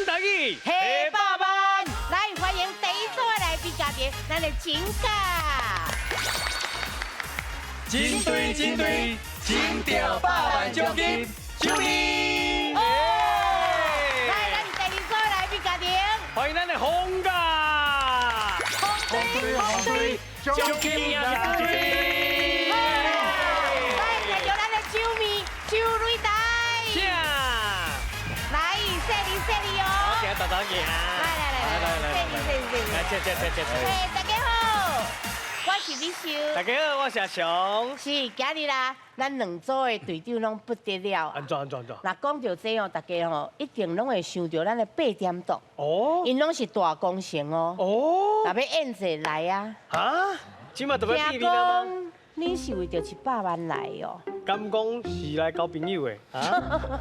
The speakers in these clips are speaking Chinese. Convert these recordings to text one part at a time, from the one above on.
台语黑爸爸，来欢迎第一组的来宾嘉宾，咱的金家。金队，金条800奖金，祝你！来，咱第二组的来宾嘉宾，欢迎咱的洪家，红队，奖金呀！来，再由咱的周咪周瑞台，来，谢你哦。好，给大家见。来，切。嘿，大家好，我是李秀。大家好，我是阿雄。是今日啦，咱两组的队长拢不得了啊！安怎？那讲到这哦，大家吼一定拢会想到咱的8点档，哦因拢是大功臣哦。哦，若要演者来啊！啊，今麦就要见听你了吗？讲你是为着100万来哦，敢讲是来交朋友的啊？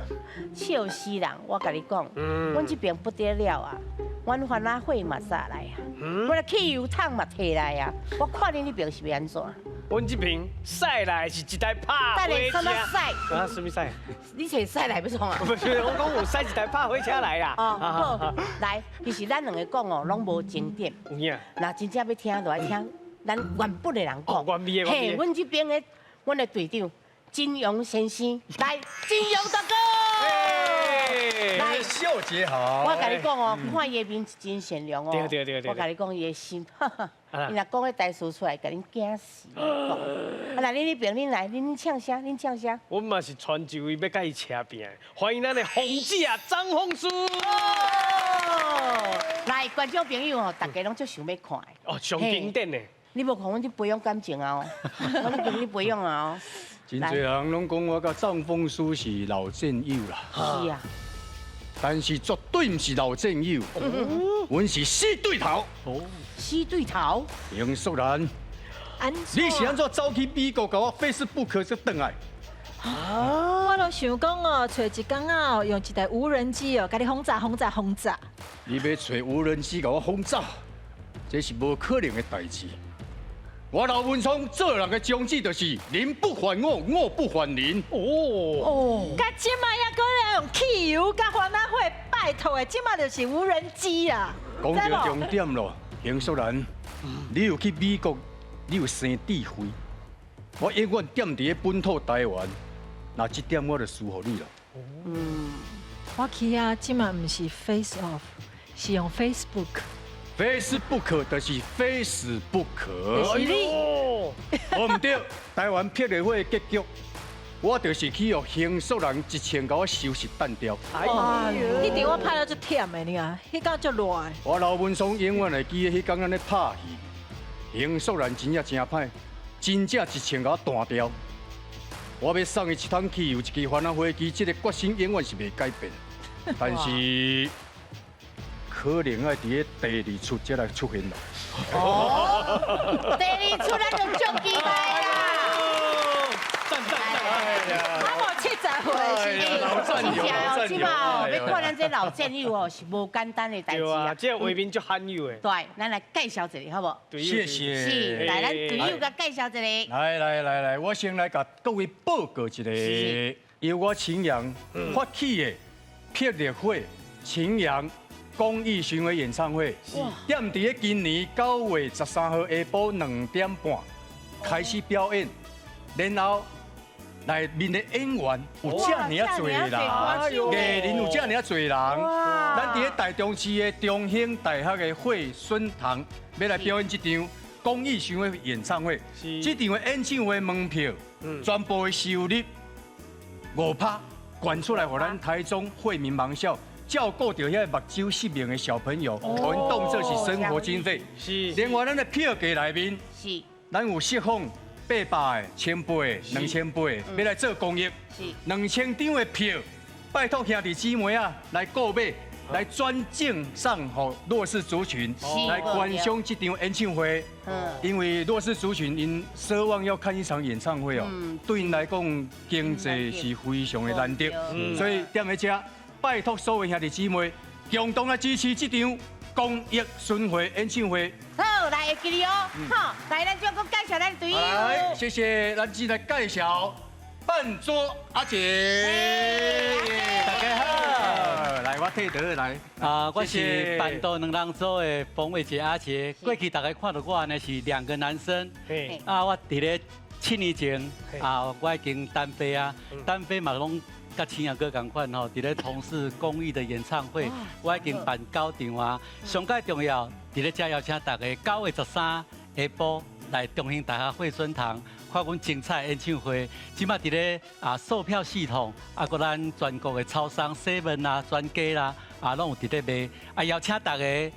笑死人！我甲你讲，嗯阮这边不得了啊！阮番仔会嘛杀来啊，阮的汽油桶嘛摕来啊！我看你那边是要安怎？阮这边赛来是一台拍带来什么火车。赛？啊，什么赛？你找赛来要创啊？不是，我讲有赛一台拍火车来啦。哦，好，来，其实咱两个讲哦，拢无重点。有影。那真正要听，就爱听咱原本的人讲。哦原味的嘿，阮这边的，阮的队长金庸先生，来，金庸大哥。来，秀姐好，我甲你讲哦，看伊的面真善良哦。对我甲你讲伊的心，哈哈。啊伊若讲个台词出来，甲恁惊死。讲，啊，那恁那边恁来，恁唱啥？恁唱啥？我嘛是传一位要甲伊车拼的，欢迎咱的洪姐啊，张凤书。哦，来，观众朋友哦，大家拢足想要看的。哦，上经典的。你无看阮这培养感情啊？哦，我咧跟你培养啊！哦，真侪人拢讲我甲张凤书是老战友啦，是啊，但是绝对唔是老战友，阮是死对头。死对头。杨素兰，你是安怎走去美国甲我 Facebook 才转来？我都想讲哦，找一工啊，用一台无人机哦，甲你轰炸。你要找无人机甲我轰炸，这是无可能的代志。我老文聪做人的宗旨就是人不犯我，我不犯人。哦，甲即摆还搁来用汽油甲番仔火，拜托的，即摆就是无人机啦。讲到重点咯，杨素兰，你有去美国，你有生智慧，我永远踮伫咧本土台湾，那这点我就输互你了。我去啊，即摆唔是 Face Off， 是用 Facebook。Facebook 就是 Facebook，是你。我唔对，台湾霹雳火的结局，我就是去用邢素兰1000甲我收拾单调。哎呦，迄场我拍到足忝的，你啊，迄天足热的。我老文松永远会记得迄天咱咧拍戏，邢素兰真正歹，真正1000甲我单掉。我要送伊一桶汽油，一支番仔火机，这个决心永远是袂改变。但是可能要伫咧第2出才来出现啦。哦，第2出咱就足期待啦。还无70岁是老战友，老战即友。嘛，要看咱这老战友哦，是无简单的代志对啊，啊。这个画面足罕有的。对，咱来介绍一下，好不？对谢谢。是，来，咱队友甲介绍一下。来，我先来甲各位报告一个，由我青阳发起的霹雳火青阳公益巡回演唱会，踮伫咧今年9月13号下晡2点半开始表演，然后内面的演员有这么啊多人，艺人有这么啊多人，咱伫咧台中市的中兴大学的会孙堂要来表演这场公益巡回演唱会。这场的演唱会门票全部的收入5%捐出来，给咱台中惠民盲校照顾到遐目睭失明的小朋友，给因当作是生活经费。是。另外，咱的票价内面，是咱有释放800的、1000杯的、2000杯的，要来做公益。是。 2000张的票，拜托兄弟姊妹啊来购买，来专赠送予弱势族群，来观赏这场演唱会。因为弱势族群因奢望要看一场演唱会哦，对因来讲经济是非常的难得，所以踮在这拜托所有兄弟姊妹共同来支持这场公益巡回演唱会。好，来会记你哦，好，来咱就讲介绍咱队友。来，谢谢，咱只来介绍半桌阿姐，大家好，来我替得来。我谢谢是板豆两人组的冯伟杰阿杰。过去大家看到我呢是2个男生，嘿，我伫咧7年前我已经单飞啊，单飞嘛拢甲青阳哥同款吼，伫咧从事公益的演唱会，我已经办9场啊。上界重要，伫咧遮邀请大家9月13下晡来中兴大厦惠孙堂。看阮精彩演唱会，即马伫咧售票系统，搁咱全国的超商、7啊、全家啦，拢有伫咧卖，邀请大家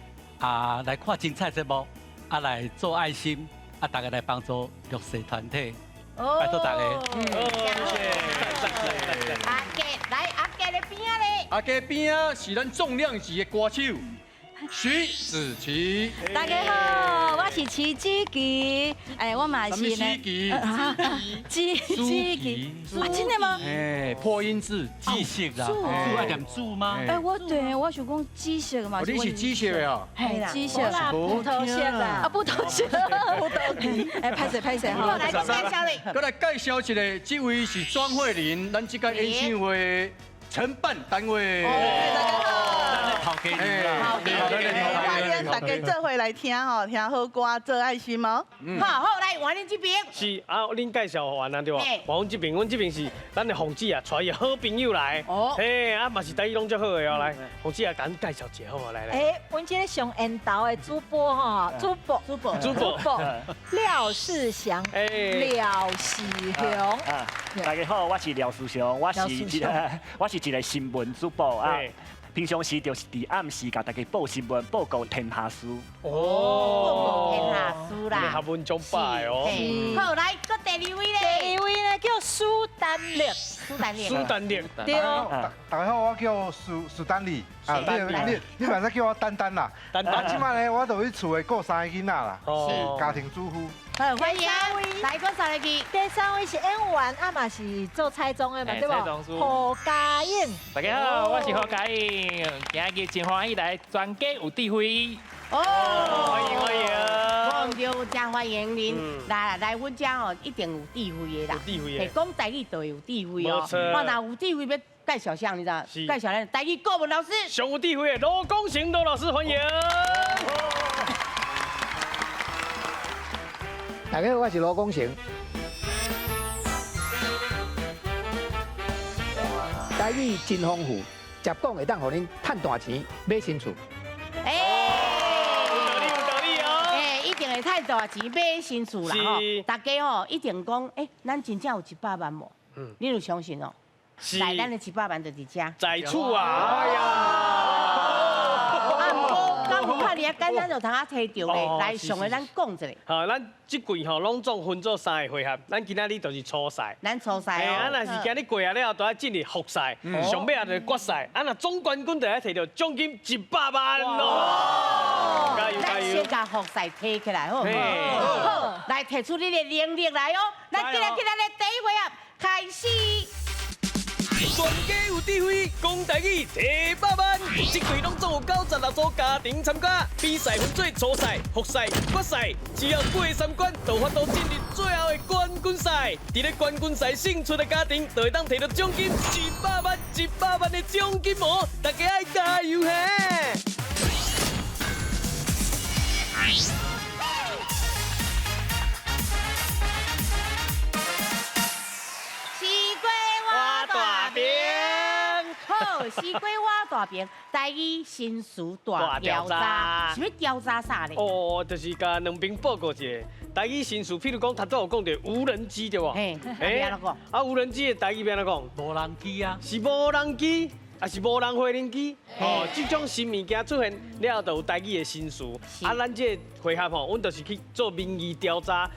来看精彩节目，来做爱心，大家来帮助弱势团体，拜托大家。阿杰来，阿杰的边啊咧。阿家边啊是咱重量级的歌手徐子淇。大家好，我是徐子淇，我嘛是什么时期？子淇，真的吗？破音字知识啦，要念字吗？我对我想讲知识嘛，你是机械的啊？嘿知识啦，不头衔啦，不头衔，不头衔，拍谁好，来介绍你。再来介绍一下，这位是庄慧玲，咱这个演唱会承办单位。大家好。好给你啦，大家做伙来听吼，听好歌做爱心哦。好，来换恁这边。是恁介绍完啊对吧？换阮这边，阮这边是咱的洪姐啊，带伊好朋友来。嘿，嘛是台语拢足好的哦，来，洪姐啊，甲咱介绍一下好无？来。阮这个上缘投的主播吼，主播廖世祥，廖世雄。大家好，我是廖世雄，我是一个新闻主播啊。平常时就是伫暗时甲大家报新闻、报告天下事。天下书啦，学文中拜哦。好，来，搁第2位咧。第2位呢叫苏丹烈，苏丹烈，对。大家好，我叫苏丹利。你嘛使叫我丹丹啦。丹丹。即摆呢，我就去厝诶顾3个囡仔啦，是家庭主妇。好，欢迎来过3个去。第3位是演员，嘛是做蔡宗的嘛，对不？何嘉颖。大家好，我是何嘉颖，今日真欢喜来专家有智慧。欢迎。我唔就真欢迎您来阮家哦，一定有智慧的啦。有智慧的。讲台语就有智慧哦。没错。我若有智慧要介绍啥，你知道？介绍咱台语国文老师。上有智慧的罗公行罗老师，欢迎。大家好，我是罗公成。台语真丰富，接讲会当互恁赚大钱，买新厝。有道理哦。一定会赚大钱买新厝啦吼。大家哦一定讲，咱真正有100万无？你有相信哦？来，咱的100万就伫遮。在厝啊！哎呀。刚看你啊，简单就通啊摕到咧，来上个咱讲一下。好，咱这季吼拢总分做3个回合，咱今仔日就是初赛。咱初赛哦。若是今日过啊了，就要进入复赛，上尾啊就是决赛。若总冠军就要摕到奖金100万咯。加油！咱先甲复赛摕起来，好唔好？好，来提出你的能力来哦。咱今日的第1回合开始。全家有智慧，讲台语摕100万。这季拢总有96组家庭参加，比赛分做初赛、复赛、决赛，只要过3关，就法度进入最后的冠军赛。伫咧冠军赛胜出的家庭，就会当摕到奖金100万，100万的奖金哦！大家爱加油嘿！西瓜挖大饼，台语新词大调查，是要调查啥咧？就是甲两边报告一下。台语新词，譬如讲，头早有讲到无人机对无？安怎讲？无人机的台语要安怎讲？无人机啊，是无人机，还是无人飞行机？这种新物件出现了，就有台语的新词。咱这回合阮就是去做民意调查，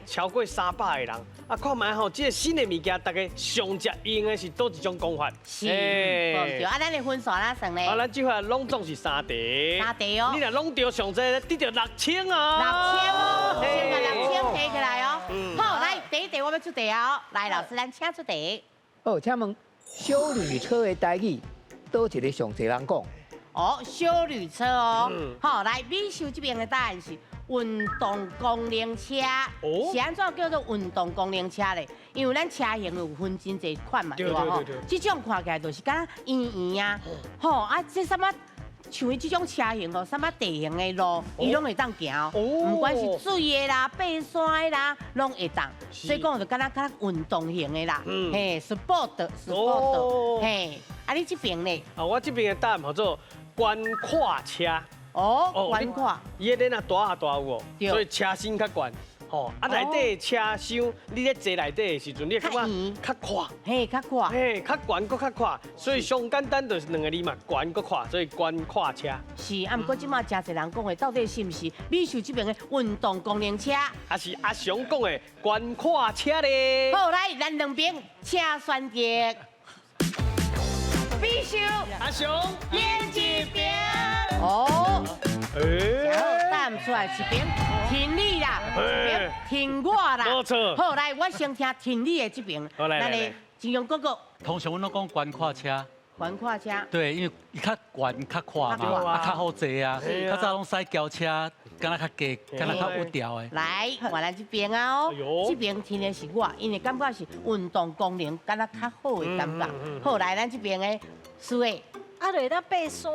超过300个人。看卖吼，这个新的物件，大家上常用的是倒一种讲法？是，对。咱的分数哪算咧？咱这回拢总是3题。3题哦。你若拢对上这得到6000啊！6000哦，先把6000提起来哦。好，来第1题我要出题哦。来，老师，咱请出题。请问小旅车的台语，倒一个上侪人讲？小旅车哦。好，来，美秀这边的答案是运动功能车。哦是安怎叫做运动功能车咧？因为咱车型有分真侪款嘛，对吧？吼，这种看起来就是敢圆圆啊，吼啊，这什么？像伊这种车型吼，什么地形的路，伊拢会当行，不管是水的啦、爬山的啦，拢会当。所以讲就敢若较运动型的啦，嘿 ，sport，嘿，啊你这边呢？啊，我这边的答案叫做悬跨车。哦，悬跨，伊个咧大下大有哦，对所以车身较悬。吼，啊内底车厢，你咧坐内底的时阵，你会感觉较宽，嘿，较宽，嘿，较悬搁较宽，所以上简单就是两个字嘛，悬搁宽，所以悬跨车。是，啊，不过即马真侪人讲的，到底是不是美秀这边的运动功能车？还是阿雄讲的悬跨车咧？好，来，咱两边请选择。美秀，阿雄，演一边。哦。然后答不出来，一边听你啦，一边听我啦。没错。好，来，我先听你的这边。好来。金庸哥哥。通常我们拢讲悬跨车。悬跨车。对，因为伊较悬较宽嘛，啊较好坐啊，较早拢驶轿车，敢若较低，敢若较有调的。来，看咱这边啊哦，这边听的是我，因为感觉是运动功能，敢若较好的感觉。好，来，咱这边的苏伟。啊，就当爬山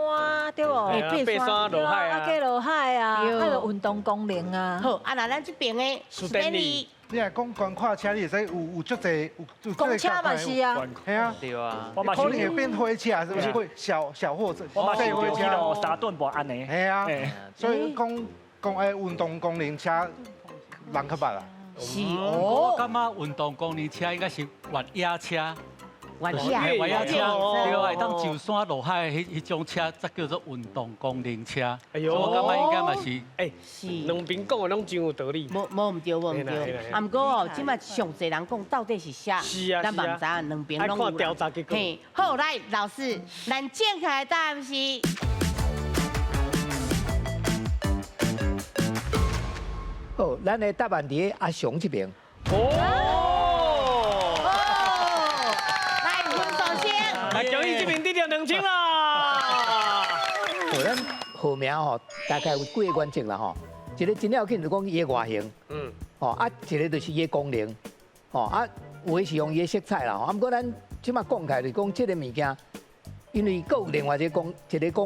对不？爬山落海啊，爬落海啊，啊个运动功能啊。好，啊那咱这边的史丹利，你若讲悬跨车，你会使有足侪有公车嘛是啊，系啊，对啊，可能会变火车，是不是？会小火车，我嘛是火车咯，沙顿博安尼。系啊，所以讲诶运动功能车，人较捌啦。是哦，我感觉运动功能车应该是越野车。越野车，对啊，当上山落海迄种车，才叫做运动功能车。哎呦，我感觉应该嘛是，是两边讲的拢真有道理。无唔对，无唔对。啊，不过哦，即摆上侪人讲到底是啥？是啊，咱嘛唔知影两边拢有。看调查结果。嘿，好来，老师，咱正确的答案是。好，咱的答案伫阿雄这边。来，交易这边得到2000啦。好，咱号名吼，大概有几个原则啦吼。一个真要紧就讲伊的外形，吼啊，一个就是伊的功能，吼啊，有的是用伊的色彩啦吼。啊，不过咱即马讲起来就讲这个物件，因为佫有另外一个讲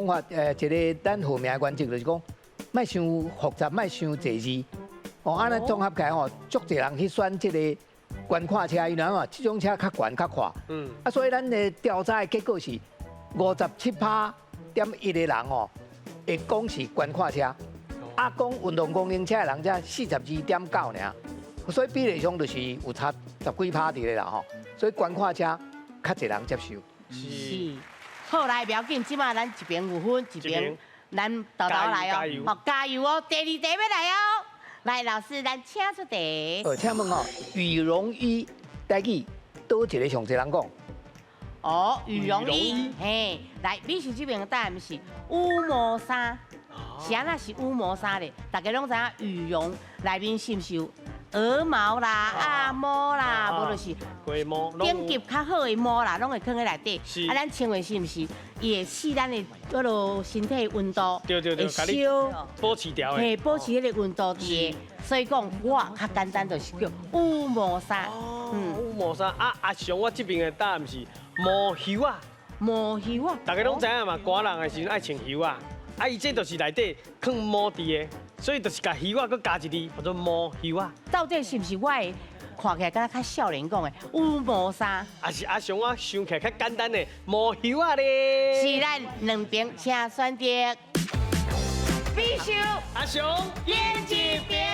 法，一个咱号名的原则就是讲，莫伤复杂，莫伤侪字，吼啊，咱综合起来吼，足侪人去选这个。悬跨车，因为嘛，这种车较悬较宽，啊，所以咱的调查的结果是57%.1的人哦，会讲是悬跨车，啊，讲运动功能车的人才42.9尔，所以比例上就是有差10几%的啦吼，所以悬跨车较侪人接受。是，好来，不要紧，即马咱一边有分，一边咱豆豆来哦，好加油哦，第二题要来哦。来，老师，咱请出题。请问哦，羽绒衣台语倒一个上侪人讲？哦，羽绒衣，嘿，来，美术这边的答案是乌毛衫。是啊，那是乌毛衫咧，大家拢知影羽绒内面是不是有鹅毛啦、鸭毛啦，无就是鸡毛，顶级较好的毛啦，拢会放在内底。啊，咱穿的是不是也会使咱的嗰落身体温度？对，会烧，保持调的。嘿，保持迄个温度伫的。所以讲，我较简单就是叫乌毛衫。乌毛衫啊，阿雄，我这边的答案是毛袖啊。毛袖啊，大家拢知影嘛，寒人的时阵爱穿袖啊。啊，伊这就是内底放毛伫的，所以就是甲袖啊，佮加一字，叫做毛袖啊。到底是不是我的看起来敢若较少年讲的乌毛衫？啊是阿雄啊，想起来较简单的毛袖啊咧。是咱两边请选择。必须阿雄演一边。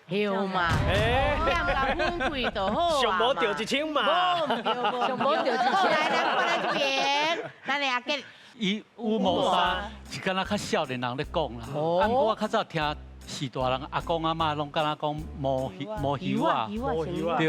有嘛？两个分贵就好啊。上无掉1000嘛。上无掉1000。来，咱看咱这边，咱来阿吉。伊乌毛衫是敢若较少年人咧讲啦。啊，不过我较早听时大人阿公阿妈拢敢若讲毛袖啊，对，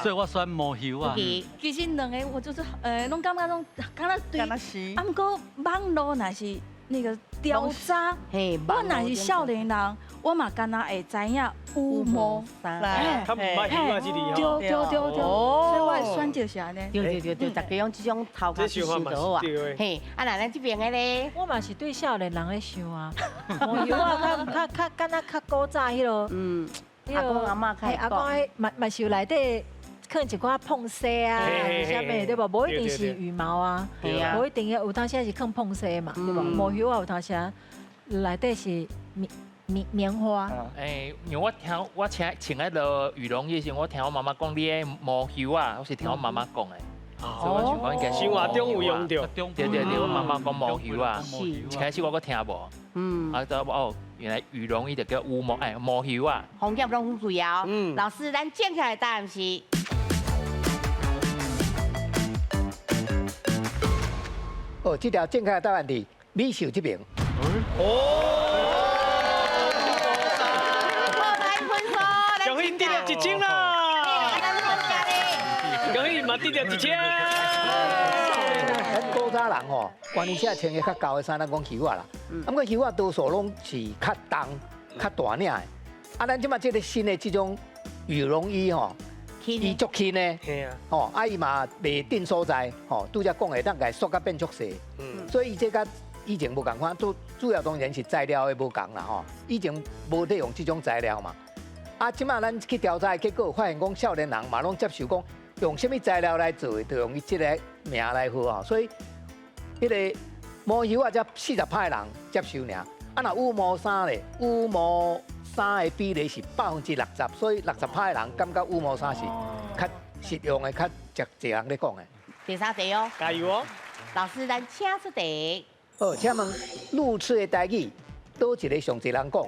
所以我选毛袖啊。其实两个我就是拢感觉拢敢若对，啊，不过网络若是那个雕渣，我若是少年人，我嘛敢若会知影乌毛衫。他唔捌翕啊，这里对，所以我会选就是安尼。对，大家用这种头壳去想到啊。嘿，啊，那咱这边的咧，我嘛是对少年人咧想啊，毛油啊，较敢若较古早迄落，阿公阿嬷阿公迄嘛是有内底。可能一寡碰色啊，啥物对吧？无一定是羽毛啊，无一定要有当时是放碰色嘛，对吧？毛油啊有当时内底是棉花。因为我请迄个羽绒衣时，我听我妈妈讲你的毛油啊，我是听我妈妈讲的。所以我想讲应该生活中有用到。对，我妈妈讲毛油啊，一开始我个听无，啊，哦，原来羽绒衣就叫乌毛，毛油啊。红叶拢很水哦。老师，咱正确的答案是。哦，这条正确的答案是美秀这边。恭喜得了1千啦！恭喜嘛得了1千。咱古早人吼，关于写穿个较厚的衫，咱讲袖仔啦。啊，过袖仔多数拢是较重、较大领的。啊，咱即马这个新的这种羽绒衣吼。伊足轻呢，吼，啊伊嘛袂定所在，吼，拄则讲的，咱个缩甲变足细，所以伊这甲以前无共款，主要当然是材料的无共啦，吼，以前无得用这种材料嘛，啊，即马咱去调查的结果，发现讲少年人嘛拢接受讲用什么材料来做，就用伊这个名来好吼，所以迄个毛油啊，才40%的人接受尔，啊，若羽毛衫咧，羽毛。衫的比例是60%，所以60%的人感觉羽毛衫是较实用的、较值人咧讲的。第三题哦，加油哦！老师，咱请出题。哦，请问路痴的台语，倒一个上侪人讲？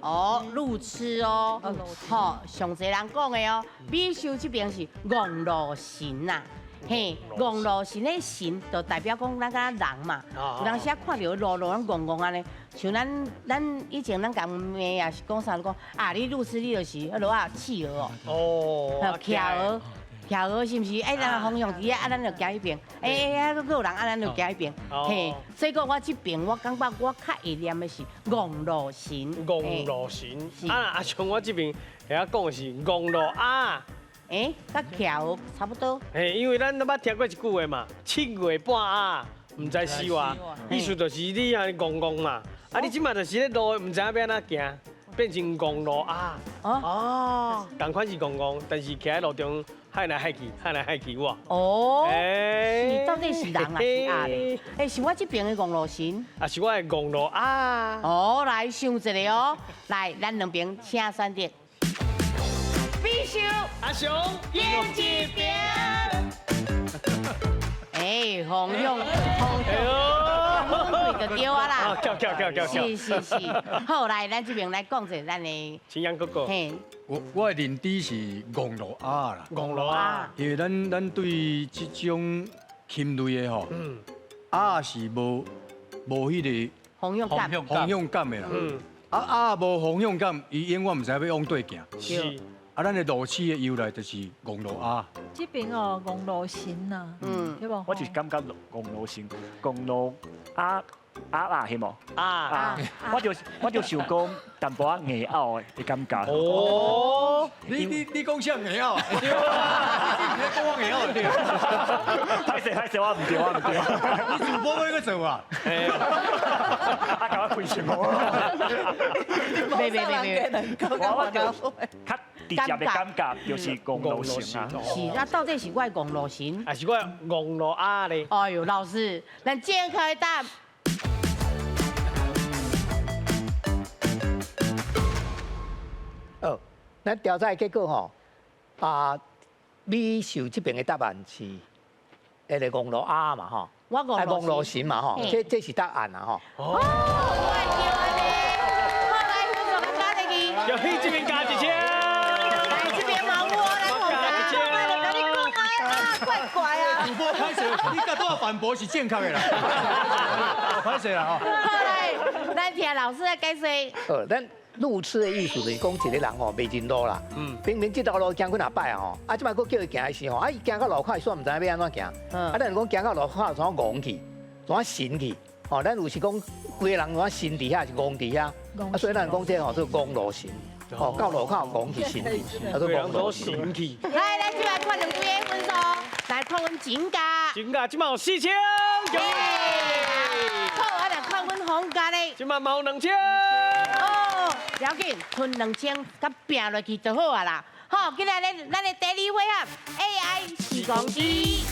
哦，路痴哦，好，上侪人讲的哦。美秀这边是戆路神呐。嘿，戆路神的神就代表讲咱敢人嘛，有当时啊看到路拢戆戆安尼，像咱以前咱讲妹也是讲啥讲啊，你路痴你就是迄落啊企鹅哦，骑鹅是毋是？咱方向伫啊，咱就行迄边，还佫有人咱就行迄边，嘿，所以讲我这边我感觉我较会念的是戆路神，戆路神，啊，像我这边遐讲的是戆路啊。甲骑鹅差不多。因为咱都捌听过一句话嘛，7月半啊，唔知死活，意思就是你安尼戆戆嘛，啊，你即马就是咧路，唔知影要安怎行，变成戆路啊。同款是戆戆，但是骑喺路中害来害去哇。是到底是人啊是鸭咧？是我这边的戆路神，啊是我的戆路啊。来想一个哦，来，咱两边请选择。必须阿雄演一遍。红用，对就对啊啦。跳。是。好，来，咱这边来讲者咱的青阳哥哥。嘿，我的认知是戆路鸭啦。戆路鸭，因为咱对这种禽类的吼，鸭是无迄个方向感的啦。鸭无方向感，伊永远唔知要往对行。是。啊，咱的路痴的由来就是戆路鸭。这边哦，戆路神呐，对无？我就是感觉戆路神，戆路鸭啦，是无？我就想讲淡薄仔硬拗的感觉。哦，你讲啥硬拗？对啊，你讲我硬拗对。歹势，我唔对。你主播要个做啊？啊，搞我亏钱我。别。直接的感觉就是戆路神啊！是，那到底是我的戆路神，还是我戆路鸭咧？哎呦，老师，咱健康的答案。咱调查的结果吼，美秀这边的答案是迄个戆路鸭嘛吼，我戆路神嘛吼，这是答案啊吼。我叫安尼，好来，我做加你。要去这边加1千。主播拍摄，你甲多少反驳是正确的啦。拍摄啦吼。好来，咱听老师的解释。咱路痴的意思就是讲一个人吼袂认路啦。明明这条路行几若摆啊吼，啊即摆佫叫伊行的时吼，伊行到路口煞唔知要安怎行。咱讲行到路口怎样戆去，怎样神去。咱有时讲规个人我心底下是戆底下，啊，所以咱讲这吼做戆路神，哦，到路口戆去神去，啊，做戆路神去。来，咱即摆看两队的分数，来看阮金家，金家即马有4000，恭喜！好，啊来看阮洪家咧，即马嘛有2000。哦，了紧，剩2000，甲拼落去就好啊啦。好，今日咱的第2回合 AI 时光机。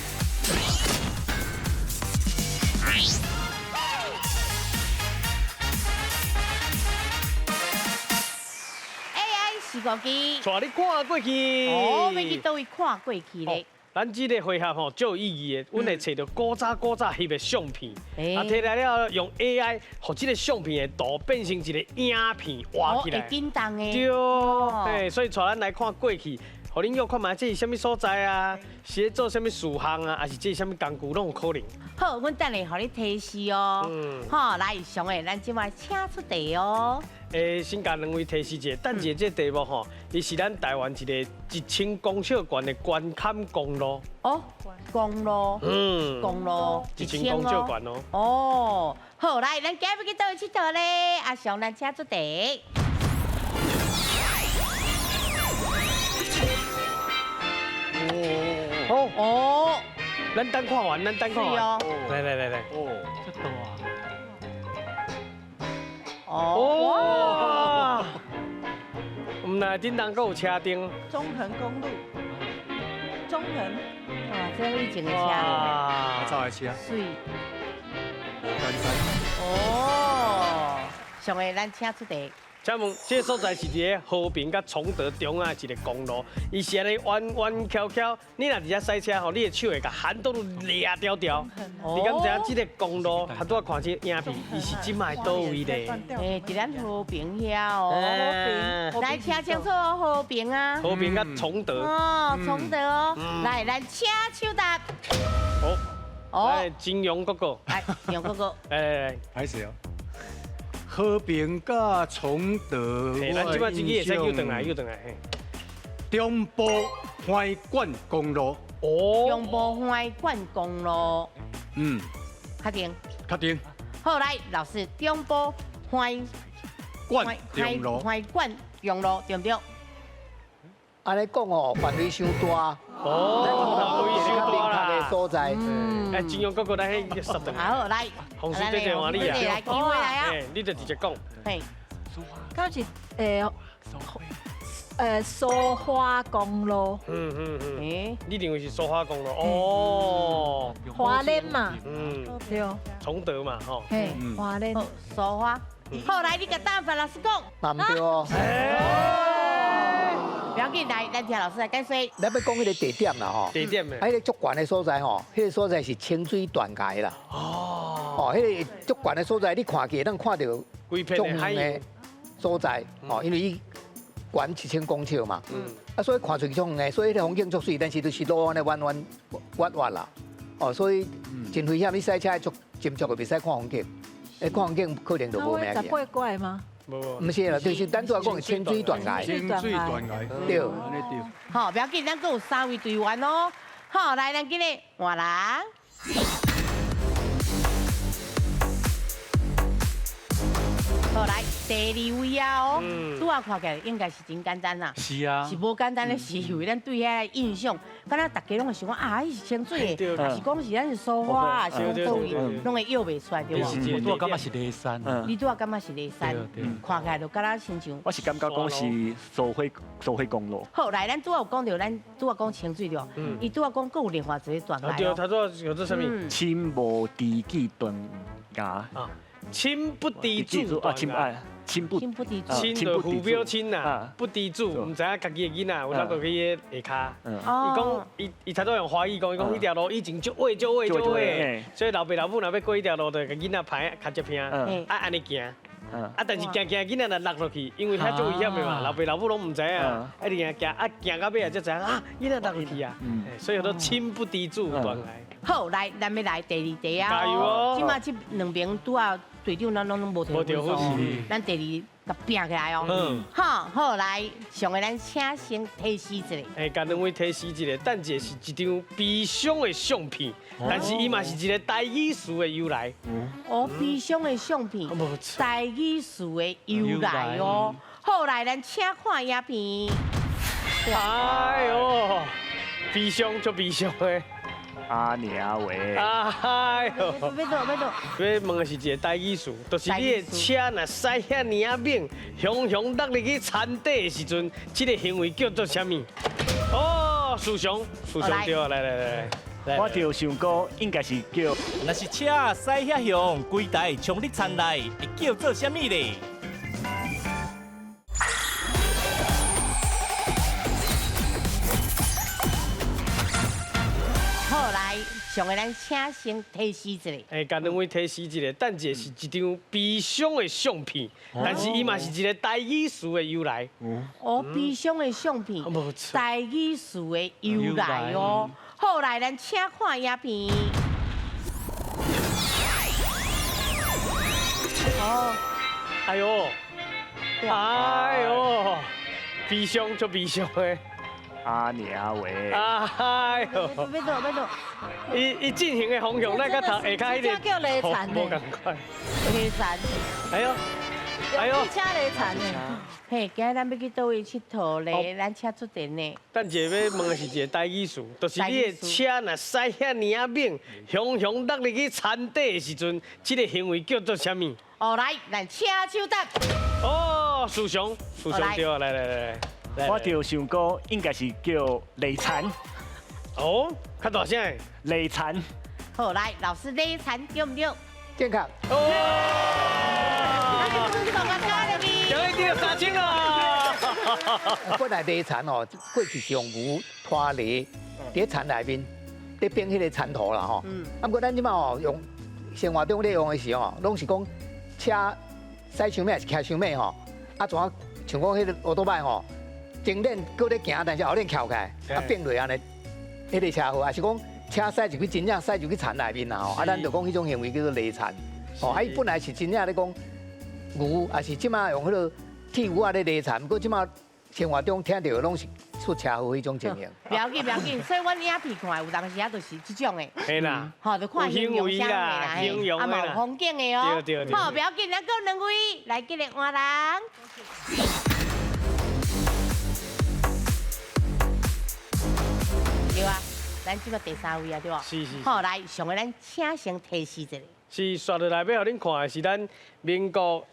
时光机，带你看过去。哦，要去倒位看过去咧？咱这个回合吼，就有意义的，阮会找到古早翕的相片，啊，摕来了用 AI，互这个相片的图变成一个影片画起来。会叮当的。对，嘿，所以带咱来看过去，互恁约看嘛，这是什么所在啊？是咧做什么事项啊？还是这是什么工具拢有可能？好，阮等下互你提示哦。好，来上诶，咱即摆请出题哦。先甲两位提示一下，等一下这题目吼，伊是咱台湾一个1000公尺悬的关坎公路。哦，公路。公路1000公尺悬哦。哦，好，来，咱今日要去倒位佚佗咧？阿翔，咱请出题。哦，咱等看完，咱等看完。来。哦，这多啊！哦，我们来叮当还有车灯。中横公路，中横。哇，这以前的车。我走的车。水。赶快。哦，上个咱请出题。请问，这个所在是伫个和平甲崇德中啊一个公路，伊是安尼弯弯翘翘，你若伫遮赛车吼，你的手会甲hand倒掠条条。你敢知这个公路，较拄看这影片，伊是即卖倒位咧？伫咱和平遐哦，和平，来听清楚哦，和平啊。和平甲崇德。哦，崇德哦，来，咱请手答。来，金庸哥哥。来，金庸哥哥。来，开始哦。和平甲崇德，咱即摆自己会使又转来。中部花馆公路。哦。中部花馆公路。确定。确定。好，来，老师，中部花馆公路。花馆公路对不对？安尼讲哦，范围伤大。哦，范围伤大啦。的所在。金庸哥哥，咱迄10段。好，来。洪师姐电话你啊。来，机会来啊。你就直接讲。嘿。刚是苏花公路。你认为是苏花公路？哦。花莲嘛。对。崇德嘛，吼。嘿，花莲。苏花。好，来，你甲答案范老师讲。嘛唔对哦。不要紧，来，咱听老师来解释。咱要讲迄个地点啦吼。地点的。迄个足悬的所在吼，迄个所在是清水断崖啦。哦，迄个足悬的所在，你看起，咱看到规片的海洋所在，哦，因为伊悬1000公尺嘛。啊，所以看出去足远，所以迄个风景足水，但是都是路安尼弯啦。哦，所以真危险，你赛车足斟酌的，袂使看风景。看风景可能就无命去。 18怪吗？ 唔是啦，就是单独来讲清水断崖。清水断崖，对，安尼对。好，不要紧，咱阁有3位队员哦。好，来，咱今日换人。好，来第2位啊哦，拄仔看起来应该是真简单啦。是啊。是无简单的，是因为咱对遐个印象，敢若大家拢会想讲啊，伊是清水的，还是讲是咱是苏花啊，是讲倒位，拢会摇袂出来对无？我拄感觉是雷山。你拄仔感觉是雷山，看起来就敢若亲像。我是感觉讲是苏花公路。好，来，咱拄仔有讲到，咱拄仔讲清水对，伊拄仔讲佫有另外一个断崖。对，他说有这什么？亲无地基断崖。啊。 亲不敌主啊！亲不敌主，亲就浮标亲呐，不敌主，唔知影家己的囡仔有哪个去下骹。伊讲，伊才都用华语讲，伊讲迄条路以前足矮，所以老爸老母若要过迄条路，就甲囡仔排较接平，安尼行。啊，但是行囡仔若落落去，因为遐足危险的嘛，老爸老母拢唔知啊，一直行到尾才知影啊，囡仔落落去啊，所以都亲不敌主断崖。好，来，咱要来第二题啊！加油哦即马这两边拄啊，队长咱拢无无得分数咱第二甲拼起来哦。嗯好，好来，上个咱请先提示一下。哎，甲两位提示一个，等者是一张悲伤的相片，但是伊嘛是一个台语词的由来。哦，悲伤的相片，无错台语词的由来哦。好来，咱请看影片。哎呦，悲伤就悲伤的。阿娘喂，哎呦，要倒，要倒。要问的是一个台语词，就是你的车若驶遐尼啊猛，雄雄落入去田底的时阵，这个行为叫做什么？哦，树上对，来，我就想过应该是叫，若是车驶遐凶，规台冲你田内，会叫做什么咧？好来，上个咱请先提示一下。哎，甲两位提示一个，等者是一张悲伤的相片，但是伊嘛是一个台语词的由来。哦，悲伤的相片，无错台语词的由来哦。好来，咱请看影片。哦，哎呦，哎呦，悲伤就悲伤的。阿娘喂，哎呦，要倒。伊进行的方向，咱甲头下骹迄个，叫雷残无共款。雷残，哎呦，哎呦，汽车雷残呢？嘿，今日咱要去倒位佚佗咧，咱车出店呢。等者要问的是一个台语词，就是你的车若驶遐尼啊猛，雄雄落入去田底的时阵，这个行为叫做什么？哦，来，咱车手答。哦，树上对，来。我就想过应该是叫雷残，哦，较大声的雷残。好来，老师雷残对唔对？健康。哦，今日得3千哦。本来犁田哦，过去是用牛拖犁，伫田内面，伫变迄个田土啦吼。啊，不过咱即马哦用生活中咧用的时候，拢是讲车驶伤猛是骑伤猛吼，啊，怎像讲迄个奥多麦吼，前轮搁咧行，但是后轮翘起来，啊变落安尼，迄个车祸，也是讲车驶入去真正驶入去田内面啦吼，啊，咱就讲迄种行为叫做犁田。哦，啊，伊本来是真正咧讲牛，也是即马用迄个铁牛啊咧犁田，不过即马生活中听到的拢是出车祸迄种情形。不要紧，所以阮影片看有当时啊，就是即种的。嘿啦，吼，就看形容啥的啦，形容的啦，啊，有风景的哦。对。好，不要紧，咱够两位来激励换人。对啊，咱即个第3位啊，对吧？是。好，来，上个咱请先提示一下。是刷落来要互恁看的是咱民国，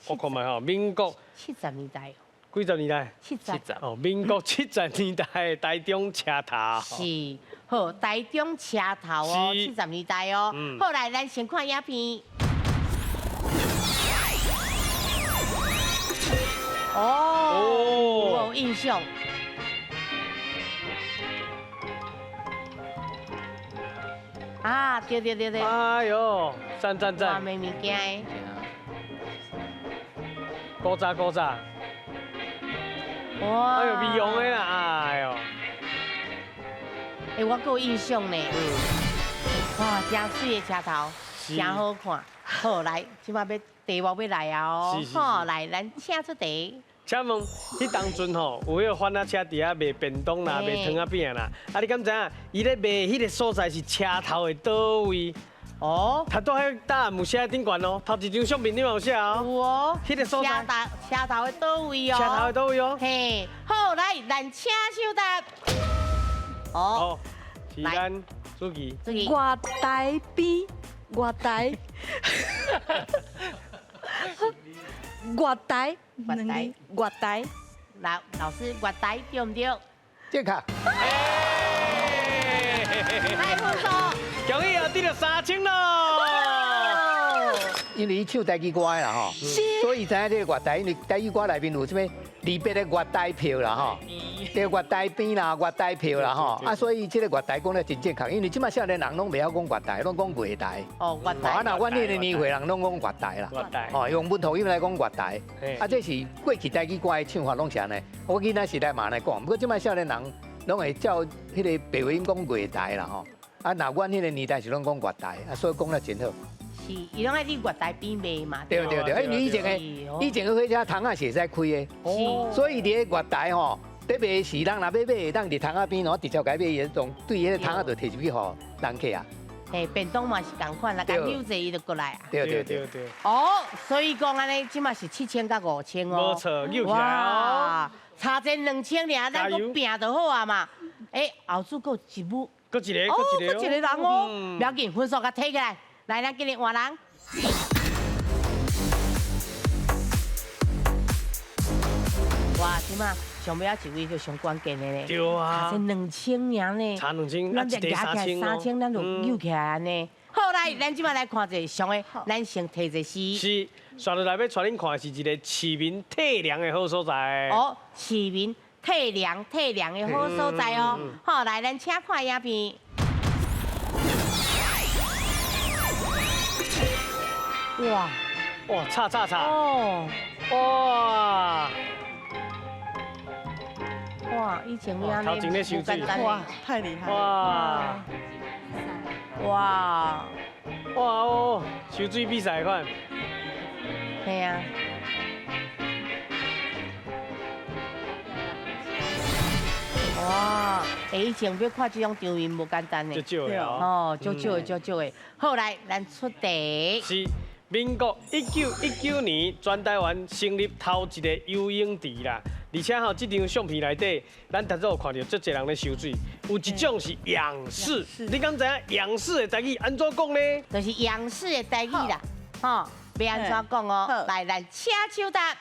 我看卖吼，民国70年代。几十年代？70。哦，民国70年代的台中车头。是，好，台中车头哦，70年代哦。好，来，咱先看影片。哦，有印象。啊，对。哎呦，赞！哇，卖物件的。古早。哇！哎呦，美容的啦，哎呦。哎，我够印象呢。哇，真水的车头，真好看。好，来，即马要题目要来啊哦。好，来，咱请出题。请问，迄当阵吼，有迄个翻仔车伫遐卖便当啦、卖汤仔饼啦，啊，你敢知影？伊咧卖迄个所在是车头的倒位？哦，他都喺答案有写顶悬哦，头一张相片你嘛有写哦。有哦，迄个所在。车头的倒位哦。车头的倒位哦。嘿，好，来，咱请手答。哦，是咱主持。外台边，外台。外台，老师，外台对唔对？健康。来，副手。恭喜啊，得了3千咯！因为伊唱台语歌的啦吼，所以知影这个外台，因为台语歌内面有什么离别的外台票啦吼，这个外台边啦、外台票啦吼，啊，所以这个外台讲得真正确，因为即马少年人拢袂晓讲外台，拢讲外台。哦，外台。啊，那阮迄个年岁人拢讲外台啦。外台。哦，用本土语来讲外台，啊，这是过去台语歌的唱法拢是安尼。我囡仔时代嘛安尼讲，不过即马少年人拢会照迄个白话音讲外台啦吼。啊，那阮迄个年代是拢讲月台，啊，所以讲得真好。是，伊拢爱伫月台边卖嘛。对对对，因为以前的火车窗啊是会使开的，所以伫个月台吼，伫卖时人若要买，当伫窗啊边，然后直接改买迄种，对迄个窗啊就摕出去互人客啊。嘿，便当嘛是共款啦，共溜者伊就过来啊。对对对对。哦，所以讲安尼，即嘛是7000到5000哦。无错，溜起来哦。差这2000尔，咱搁拼就好啊嘛。哎，后主搁一幕，搁一个，哦，搁一个人哦，不要紧，分数甲摕起来，来，咱今日换人。哇，即嘛上尾一位就上关键的咧。对啊。差这2000尔呢。差2000，咱就加起来3000，咱就溜起来安尼。好来，咱即马来看一个上的，咱先摕一个诗。是，刷落来要带恁看的是一个市民体凉的好所在。哦，市民体凉的好所在哦。好来，咱请看影片。哇！哇，叉！哦！哇！哇！以前咩安尼？头前咧收水，哇，太厉害！哇！哇！哇哦，收水比赛款。系啊。哇！以前要看这种场面无简单的。足少的哦，足少的。好来，咱出题。是民国1919年，全台湾成立头一个游泳池啦。而且吼，这张相片内底，咱逐早有看到足侪人咧游水，有一种是仰式。你敢知影仰式的台语安怎讲呢？就是仰式的台语啦，吼，要安怎讲哦？来，咱请手答。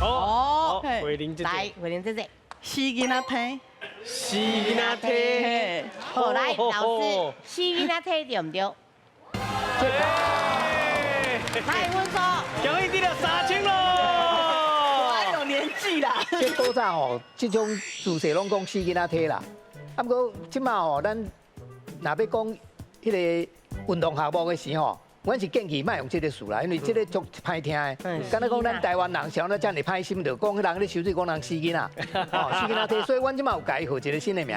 哦，慧玲姐姐。来，慧玲姐姐。死囡仔梯。死囡仔梯。好，来，老师，死囡仔梯对唔对？来，分数。恭喜你了3000咯！年纪啦，这古早吼，这种自细拢讲死囡仔体啦。啊，不过即马吼，咱若要讲迄个运动项目的时吼，阮是建议莫用这个词啦，因为这个足歹听的。敢若讲咱台湾人想到遮尔歹心，就讲迄人咧收水讲人死囡仔，哦，死囡仔体，所以阮即马有改号一个新的名，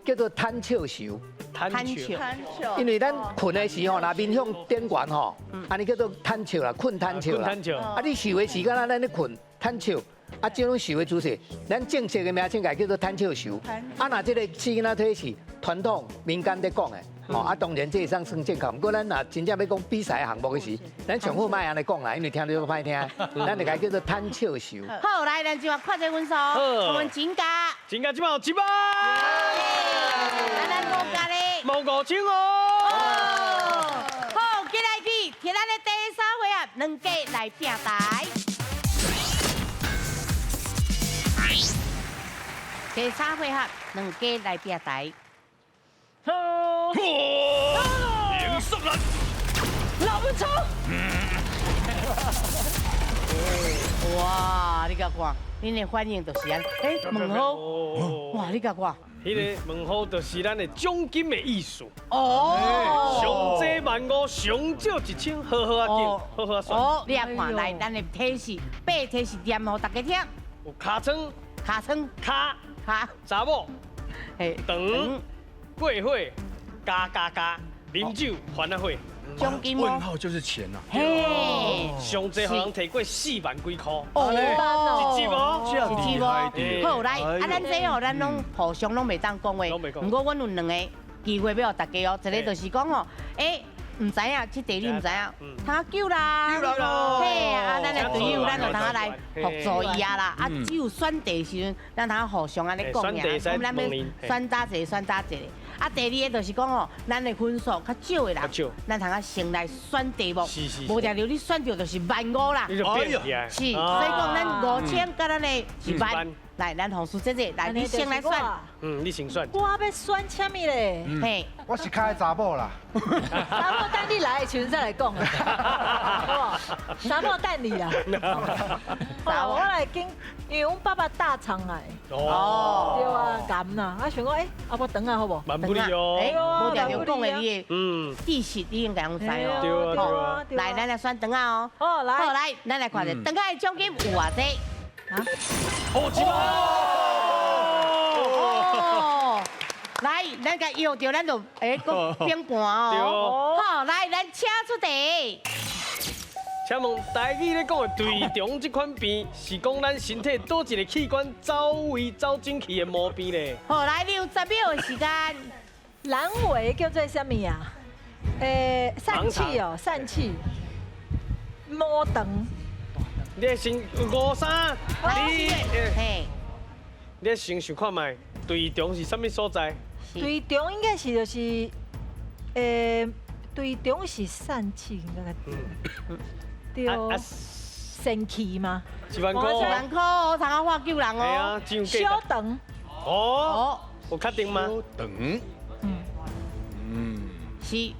叫做摊笑球。摊笑。因为咱困的时候，若面向点悬吼，安尼叫做摊笑啦，困摊笑啦。啊，你受的时间咱咧困摊笑。啊，这种受的姿势，咱正式的名称叫做摊笑球。啊，那这个死囡仔体是传统民间在讲的，哦，啊，当然这会算正确。不过咱若真正要讲比赛项目的时，咱上好莫安尼讲啦，因为听到歹听，咱就改叫做摊笑球。好，来，咱今晚看这分数，我们金家今嘛有100。咱无加咧，无5000哦。好，进来去，摕咱的第3回合2家来拼台。第3回合2家来拼台。严肃人，老不冲。哇，你甲看，恁的反应就是安，问好，哇，你甲看。迄个问好就是咱的奖金的意思。哦。上济15000，上少1000，好好啊叫，好好啊算。哦，你也看来，咱的提示8提示念互大家听。有尻川、卡查某，长过火，加，啉酒还啊火。奖金问号就是钱呐。嘿，上济互人提过4万几块。哦，一支无？这样厉害的。好来，啊，咱这吼，咱拢互相拢袂当讲话。不过阮有2个机会要互大家哦，一个就是讲吼，唔知影，这地你唔知影，通救啦，嘿，啊，咱的队友咱就通来互助伊啊啦，啊，只有选题时阵，咱通互相安尼讲呀，咱要选打一个。啊，第2个就是讲哦，咱的分数较少的人，咱通先来选题目，无定着你选到就是15000啦。是，所以讲咱5000甲咱的1万。来，咱同事姐姐，来，你先来选。你先选。我要选什么咧？嘿，我是开查某啦。查某等你来的时阵再来讲啊，好不？查某等你啦。我来跟，因为阮爸爸大肠癌。哦。对啊，癌呐，啊想讲，阿伯等下好不？蛮不利哦。无定着讲的你的，知识你应该拢知哦。来，咱来选等下哦。好，来，咱来看者，等下的奖金有偌济？啊！哦，10000。来，咱甲摇着，咱就个变盘哦。好，来，咱请出题。请问台语咧讲的队中这款边，是讲咱身体倒一个器官走位走进去的毛边咧？好，来你有10秒的时间。阑尾叫做什么啊？疝气哦，疝气。摸肠。你先53，你先想看卖，队中是什么所在？队中应该是就是队中是疝气应该。对，肾气吗？1万块。1万块哦，参加发救人哦。系啊，小肠。哦，有确定吗？小肠。是。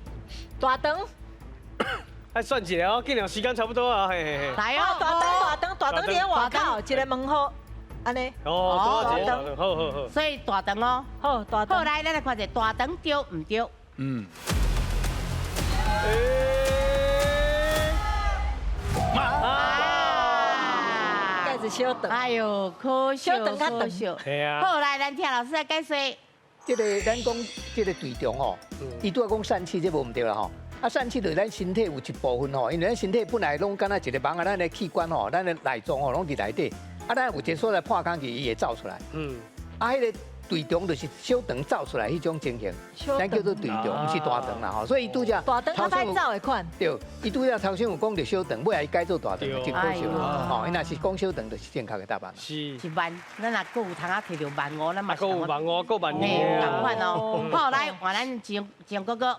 大肠。哎，算一下哦，尽量时间差不多啊，嘿嘿嘿。来哦，大肠伫外口，一个门口，安尼。哦，大肠，好。所以大肠哦。好，大肠。好，来，咱来看一下大肠对唔对？盖子小肠。哎呦，可惜，小肠较长。系啊。好，来，咱听老师来解说。这个咱讲这个队中哦，伊拄仔讲疝气，这无唔对啦吼。啊，疝气就是咱身体有一部分吼，因为咱身体本来拢敢若一个网啊，咱的器官吼，咱的内脏吼拢伫内底，啊，咱有一个所在破空去，伊会走出来。啊，迄个队中就是小肠走出来迄种情形，咱叫做队中，毋是大肠啦吼。所以伊拄只大肠较歹走的款。对，伊拄只头先有讲着小肠，尾来伊改做大肠，真可惜啦。吼，伊若是讲小肠，就是正确的答案。是。1万，咱若够有通啊摕着15000，咱嘛。够15000，够12000。嘿，同款哦。好，来换咱蒋哥哥。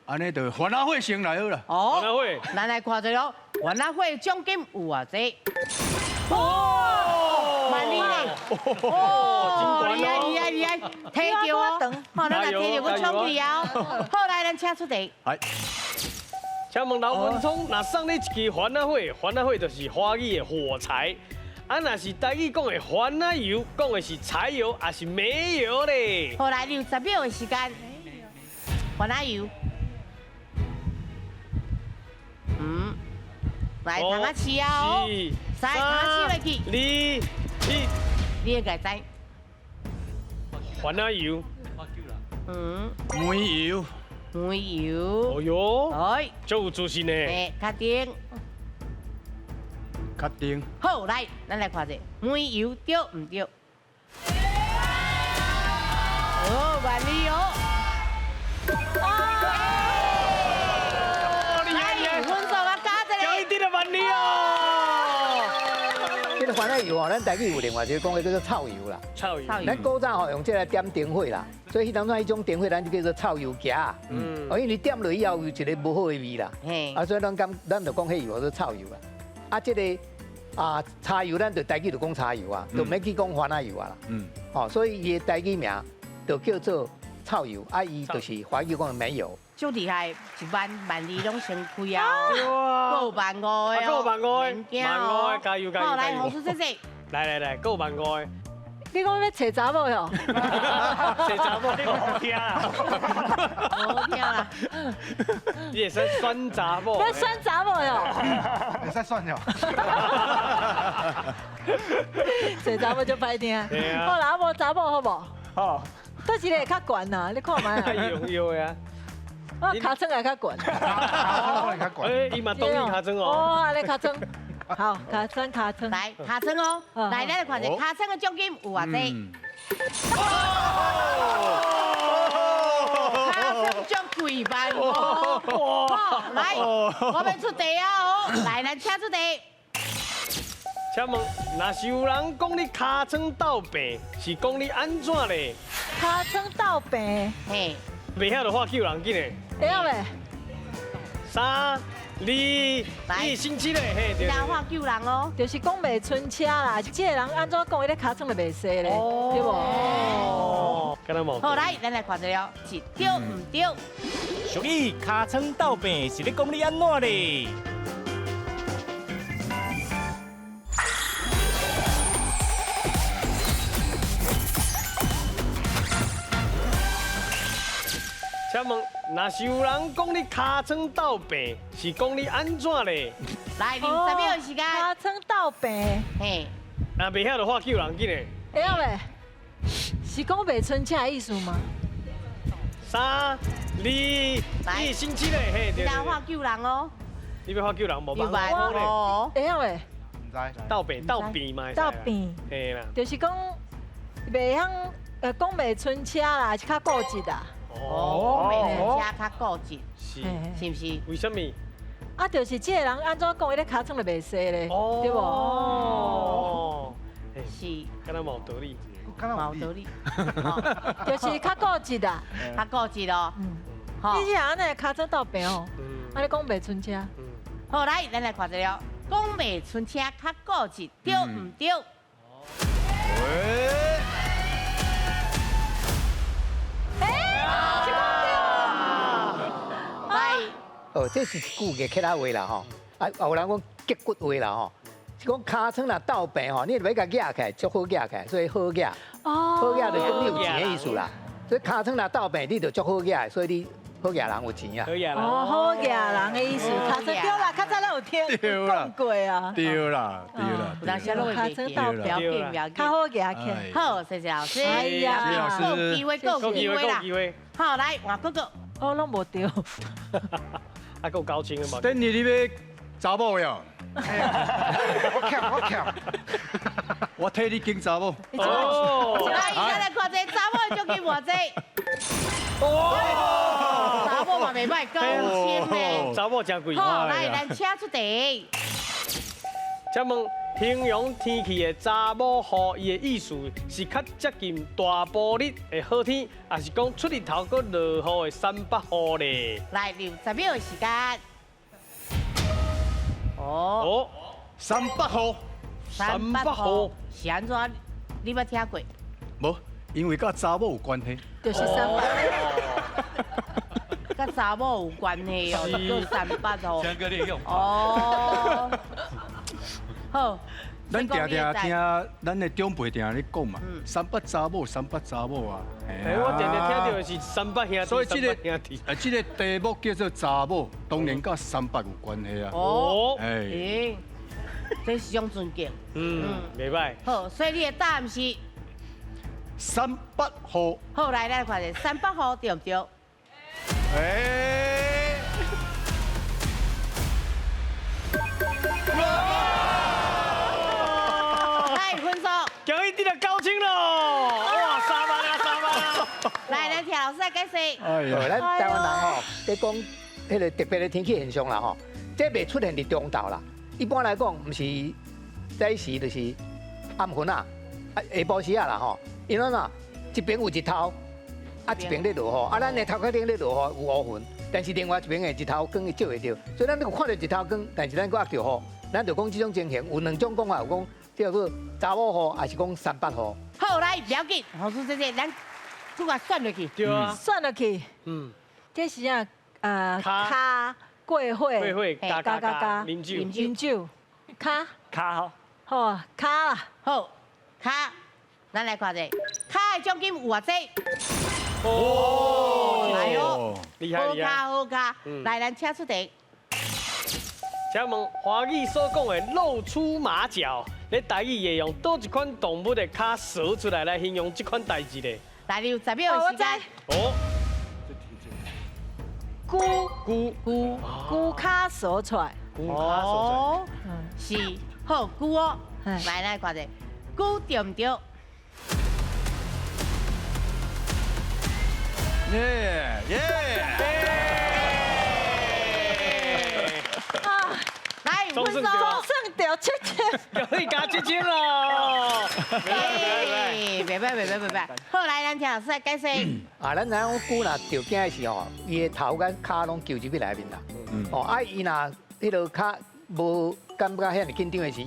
安尼就还阿会先来好啦。还阿会，咱来看一下，还阿会奖金有偌济？万里嘞！厉害，摕着哦！好，咱来摕着个奖励哦。好，来，咱请出题。请问刘文聪，若送你一支还阿会，还阿会就是华语的火柴。啊，若是台语讲的还阿油，讲的是柴油还是煤油咧？好，来，你有10秒的时间。还阿油。来，通啊试啊哦！3，通啊试落去。2，1，你会知。还阿油。煤油。煤油。哦哟。哎。足有自信呢。确定。确定。好，来，咱来看一下，煤油对唔对？哦，万里哦。这个番仔油哦，咱台语有另外一个讲的叫做臭油啦。臭油。咱古早吼用这来点灯火啦，所以迄当阵迄种灯火咱就叫做臭油夹。因为点落以后有一个无好的味啦。所以咱就讲迄油叫做臭油啦。啊，这个柴油咱就台语就讲柴油啊，就免去讲番仔油啊啦。所以伊的台语名就叫做臭油，啊，伊就是华语讲的煤油。足厉害，12000拢先开啊！够15000哦，够15000，15000，加油！好，来，红叔姐姐。来，够15000。你讲要找查某哟？找查某，你好听啦！好听啦！你也是选查某？要选查某哟？会使选哟。找查某就歹听。好啦，无查某好无？好。倒一个会较悬呐，你看卖。有呀。我尻川也较悬，伊嘛懂你尻川哦。哦，你尻川，好，尻川，来尻川哦，来，咱来看下尻川的奖金有偌济？尻川奖几万哦！好，来，我们出题啊哦，来，咱请出题。请问，若是有人讲你尻川倒病，是讲你安怎咧？尻川倒病，嘿，袂晓就发救人紧嘞。会晓未？3、2、1，星期嘞，嘿，对。人发救人哦，就是讲袂春车啦，这个人安怎讲，伊咧尻川就袂洗咧，对无？哦，敢若无。好，来，咱来看一下，是对唔对？属于尻川倒病是咧讲你安怎咧？请问，若是有人讲你尻川倒病，是讲你安怎咧？来，10秒时间。尻川倒病，嘿，若袂晓就发救人紧嘞。会晓未？是讲袂春车的意思吗？ 3、2、1，星期嘞，嘿，对。你来画救人哦。你要发救人无有办法咧，哦。会晓诶，唔知。斗变嘛，斗变，嘿啦。就是讲袂晓讲袂春车啦，是较顾忌啦。哦，袂春车较顾忌，是是不是？为什么？啊，就是这个人安怎讲，伊咧尻川就袂洗咧，对无？哦，是，敢若冇道理，冇道理，就是较顾忌啦，较顾忌咯。你这安尼尻川斗平哦，啊你讲袂春车？好，来，咱来看一下，讲袂春车较顾忌，对唔对？哦，这是一句嘅客家话啦吼，啊，有人讲结骨话啦吼，是讲尻川若斗病吼，你就要甲压起来，足好压起来，所以好压。哦，好压就讲你有钱的意思啦。所以尻川若斗病，你就足好压，所以你好压人有钱啊。好压人。哦，好压人的意思，尻川对啦，较早咱有听讲过啊。对啦，对啦。有当时都会袂记，不要紧，不要紧。较好压起。好，谢谢老师。哎呀，够机会，够机会啦。好，来换哥哥。哦，拢无对。啊，够高清的嘛。等你要查某呀？我强。我替你拣查某。哦。来，现在看这查某就给偌济。哇！查某嘛袂歹，高清嘞。查某真贵。好，来，咱车出题。请问形容天气的查某雨，伊的意思是较接近大暴日的好天，还是讲出日头搁落雨的3八雨咧？来，10秒的时间。哦，3八雨。3八雨是安怎？你捌听过？无，因为甲查某有关系。就是3八。甲查某有关系哦，叫3八雨。香哥利用。哦。好。咱常常听咱的长辈常咧讲嘛，3八查某，3八查某啊。我常常听到的是3八兄弟，所以这个这个题目叫做查某，当然甲3八有关系啊。哦，哎，这是种尊敬。袂歹。好，所以你的答案是3八雨。好，来咱看下3八雨对唔对？今日你就高清咯！哇，3万啊，3万啊！来，咱听老师来解释。哎呀，咱台湾人吼，在讲迄个特别的天气现象啦吼，这未出现伫中昼啦。一般来讲，唔是早时就是暗昏啊，下晡时啊啦吼。因为呐，一边有日头，啊一边咧落雨，啊咱的头壳顶咧落雨有乌云，但是另外一边的日头光会照会到，所以咱如果看到日头光，但是咱佫压着雨，咱就讲这种情形有两种讲法，有讲叫做查某雨，还是讲3八雨。好，来，不要紧，好叔姐姐，咱这个算落去。对啊，算落去。这是啊，卡过火，加，啉酒，卡好，好卡啦，好卡，咱来看者，卡的奖金有偌济？哦，来哦，厉害厉害，好卡，来，咱请出题。请问华语所讲的露出马脚，咧台语会用倒一款动物的脚蛇出来形容这款代志咧？来，你有10秒的时间。哦。龟卡蛇出来。哦，是，好龟哦。来，咱看者，龟对唔对？来，分数，总算掉7000，可以加7000咯。袂，好，来，咱听老师来解释。啊，咱讲龟若着惊的时候，伊的头甲骹拢揪入去内面啦。哦，啊，伊若迄落骹无感觉遐尼紧张的时，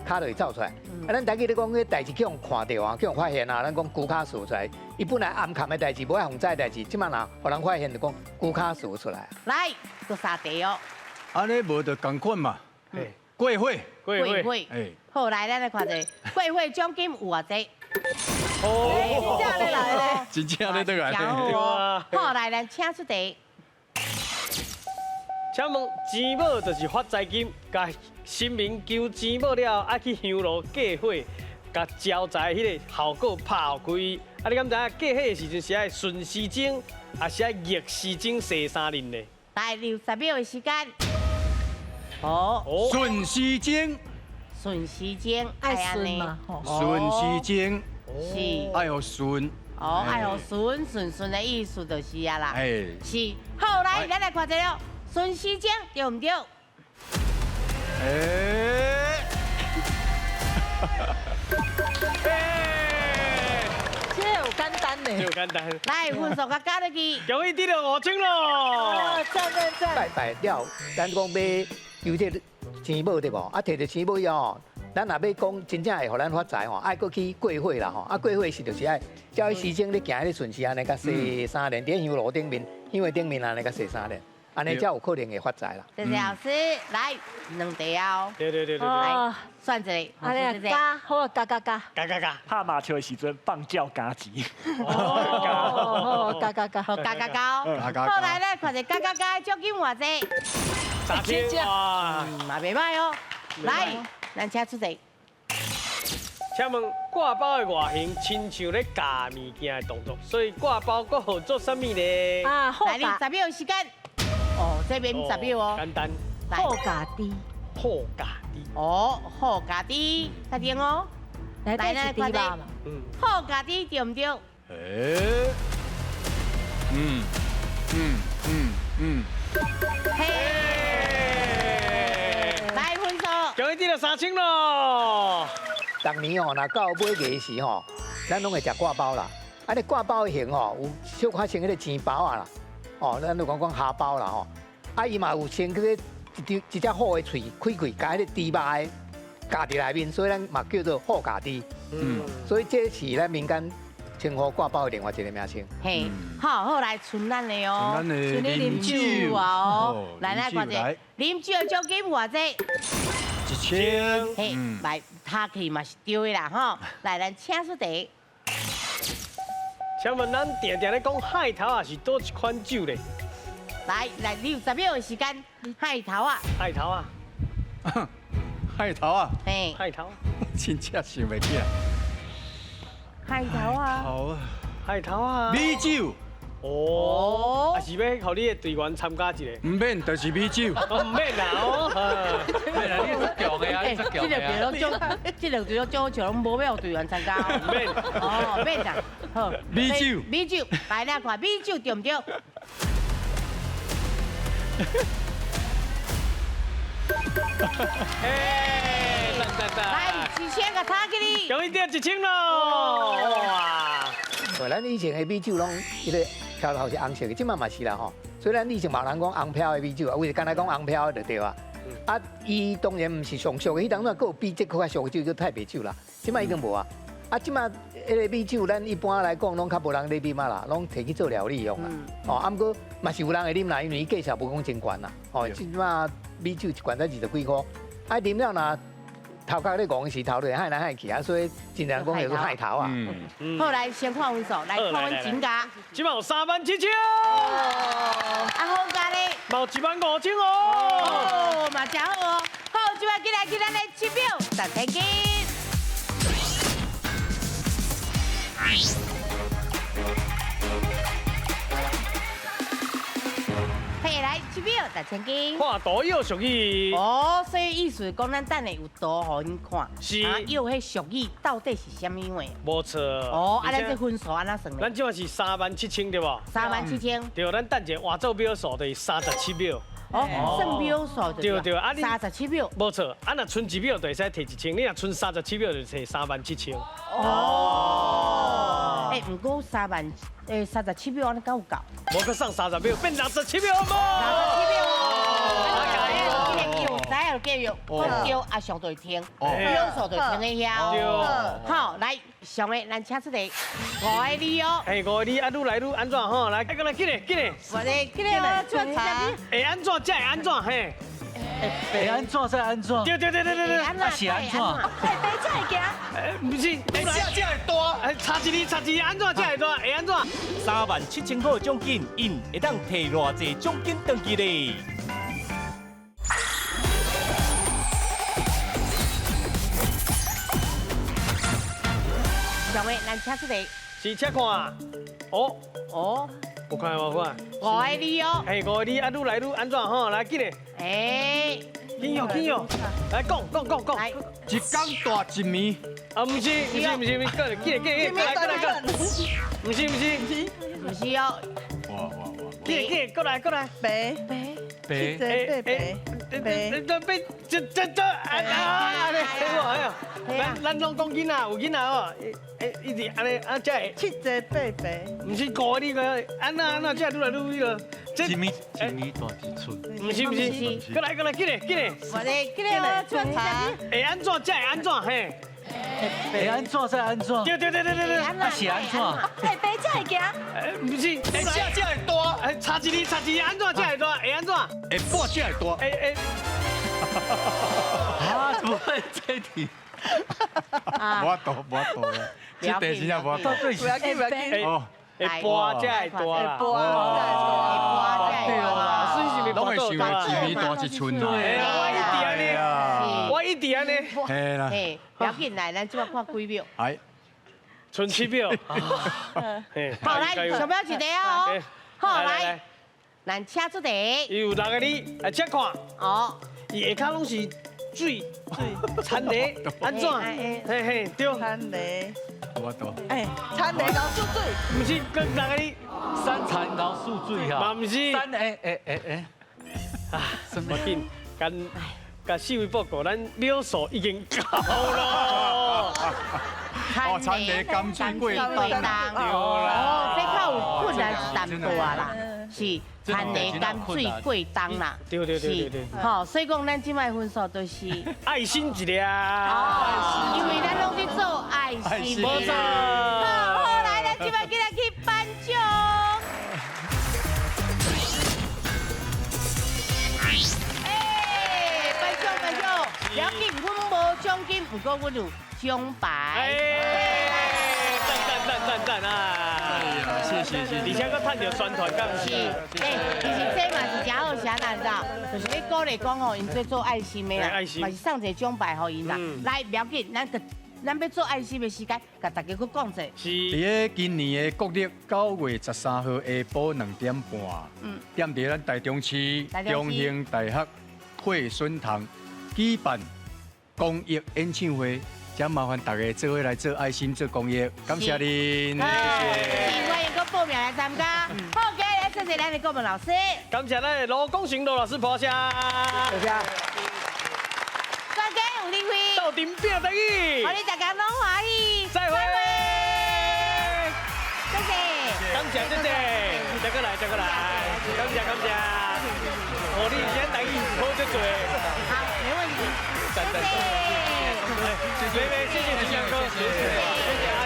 骹就会走出来。啊，咱台语咧讲，迄代志去互看到啊，去互发现啊，咱讲龟骹踅出来。伊本来暗藏的代志，无爱互知的代志，即摆若互人发现，就讲龟骹踅出来。来，做3题哦。安尼无就共款嘛。过火，哎，好，来，咱来看者，过火奖金有偌济？哦，真正来咧，真正咧得来。好，来，咱请出题。请问钱某就是发财金，甲神明求钱某了，爱去香炉过火，甲招财迄个效果拍开。啊，你敢知影过火的时阵是爱顺时钟，还是要逆时钟洗3轮呢？来60秒的时间。好，顺时钟，顺时钟，爱顺嘛，顺时钟是，爱有顺。哦，爱好顺的意思就是啊啦。哎，是，好来，咱来看一下，顺时钟对唔对？这有简单呢，有简单。来，分数甲加落去。终于得到5千咯！赞。拜拜了，咱讲要有这钱宝对无？啊，摕着钱宝以后，咱若要讲真正会互咱发财吼，爱过去过火啦吼。啊，过火是就是爱照时钟咧行咧顺时安尼甲洗3轮，伫香炉顶面、香的顶面安尼甲洗3轮，安尼才有可能会发财啦。谢谢老师，来2题哦。对。来，算一个，安尼加好加。拍麻将的时阵放叫加钱。哦，加。好加。好来咧，看一下加，奖金偌济？3千哇，嘛袂歹哦。来，咱请出题。请问挂包的外形亲像咧夹物件的动作，所以挂包佫好做什么呢？啊，好来，10秒的时间。哦，这边10秒哦。简单。好家滴。好家滴。哦，好家滴，确定哦。来，咱来看嘛。好家滴对唔对？嘿。来分数。终于得到3千咯！逐年吼，若到尾月时吼，咱拢会食挂包啦。啊，你挂包的型吼，有小可像迄个钱包啊啦，哦，咱就讲虾包啦吼。啊，伊嘛有穿嗰个一只好的喙开开，加迄个猪肉的夹伫内面，所以咱嘛叫做好夹猪。所以这是咱民间称呼挂包的另外一个名称。嘿，好来存咱的哦，存咱的啉酒啊哦，来看者，啉酒的奖金偌济？1000。嘿，来，他可以嘛是对的啦吼。来，咱请出题。请问咱定定咧讲海头啊是倒一款酒咧？来，60秒的时间，海头啊。海头啊。海头啊。嘿。海头。真正想袂起来。海头啊。好啊。海头啊。米酒。哦。还是要互你的队员参加一个？唔免，就是米酒。唔免啦哦。对啦，你是强的啊，你是强的啊。这两队种像拢无要队员参加。唔免。哦，免啦。好。米酒，来啦，看米酒对唔对？哎，赞！来，1000个差给你。终于得1000咯！哇！对，咱以前的米酒拢迄个飘头是红色的，即摆嘛是啦吼。所以咱以前嘛人讲红飘的米酒啊，为干来讲红飘的就对啊。啊，伊当然唔是上俗的，迄当然佫有比这较俗的酒叫太白酒啦。即摆已经无啊。啊，即摆迄个米酒，咱一般来讲拢较无人咧啉啊啦，拢摕去做料理用啦。哦，啊，毋过嘛是有人会啉啦，因为伊价钱无讲真悬啦。哦，即摆米酒一罐才20几块，啊，啉了若头壳咧讲是头咧海来海去啊，所以尽量讲叫海头啊。好，来先看分数，来看阮金价，即摆有37000。啊，好价咧，冇15000哦。哦，嘛真好哦。好，即摆进来咧7秒，1000斤。嘿，来7秒，1000斤。看图有俗语。哦，所以意思讲，咱等下有图互恁看。是。啊，有迄俗语到底是啥物话？无错。哦，啊，咱这分数安怎算咧？咱即摆是37000对无？37000。对，咱等者换做秒数就是37秒。哦，算秒数就对，啊，你37秒。无错，啊，若剩1秒就会使摕1000，你若剩37秒就摕37000。哦。哎，不过37秒安尼敢有够？无搁上30秒，变67秒无？67秒哦。继续，我叫阿上队听，秒数队听得晓。好，来上个咱请出题5个字哦。哎，5个字，啊，愈来愈安怎吼？来，过来，紧嘞。我来，紧嘞哦，出查。会安怎才会安怎嘿？会安怎才安怎？对。啊是安怎？对，这会行。不是，这会大。差一字，安怎才会大？会安怎？37000块奖金，因会当摕偌济奖金登记咧？上个咱请出题是请看。哦，我看。5个你哦。嘿，5个你啊，愈来愈安怎吼？来，紧嘞。紧哟，来讲。来，一缸大一暝。啊，不是，过来，紧嘞，过来。不是哦。紧，过来。白，白，咱拢讲囡仔，有囡仔哦，一直安尼啊，才会7个8白，唔是5个你个，安那才愈来愈那个。一米大一寸。不是，过来，紧嘞。我哋今日我出茶。会安怎才会安怎嘿？会安怎再安怎？对。啊是安怎？白白才会行。不是，才会大。差一字，安怎才会大？会安怎？会半才会大。啊，怎么会这题？无多啦，这题真正无多。不要紧。哦，会搬才会大啦。对啦，所以是咪拢会想一米大一寸啦。我一直安尼。嘿啦。不要紧来，咱即摆看几秒。哎，剩7秒。好来，上标一题哦。好来，咱车出题。有6个你来测看。哦。伊下骹拢是水田螺，安怎？嘿，对。田螺。我多。田螺搞出水。不是，跟6个你。山田熬素水哈。嘛不是。啊，无紧，甲四位报告，咱秒数已经到咯。田螺甘水过冬。对啦。这较有困难淡薄仔啦，是田螺甘水过冬啦。对。好，所以讲咱即摆分数都是爱心一粒。因为咱拢去做爱心。没错。好，来，咱即摆今日去颁奖。颁奖，要紧，阮无奖金，不过阮有奖牌。赞啊！谢，而且佫趁着宣传，敢是？其实这嘛是真好啥难道？就是咧鼓励讲吼，因做爱心的啦，嘛是送一个奖牌给因啦。来，不要紧，咱要做爱心的时间，甲大家佫讲者。是。伫咧今年的国历9月13号下晡2点半，踮伫咱台中市中兴大学惠孙堂举办公益演唱会。请麻烦大家做伙来做爱心、做公益，感谢您。谢谢。欢迎佮报名来参加。好，今日谢谢咱的国文老师。感谢咱的罗公行罗老师抱下。谢谢。大家有机会。斗阵拼得意。我哋大家拢欢喜。再会。谢谢。感谢，再过来。感谢。我哋今天得意好就多。好，没问题。谢谢。妹妹，谢谢金阳哥，谢谢阿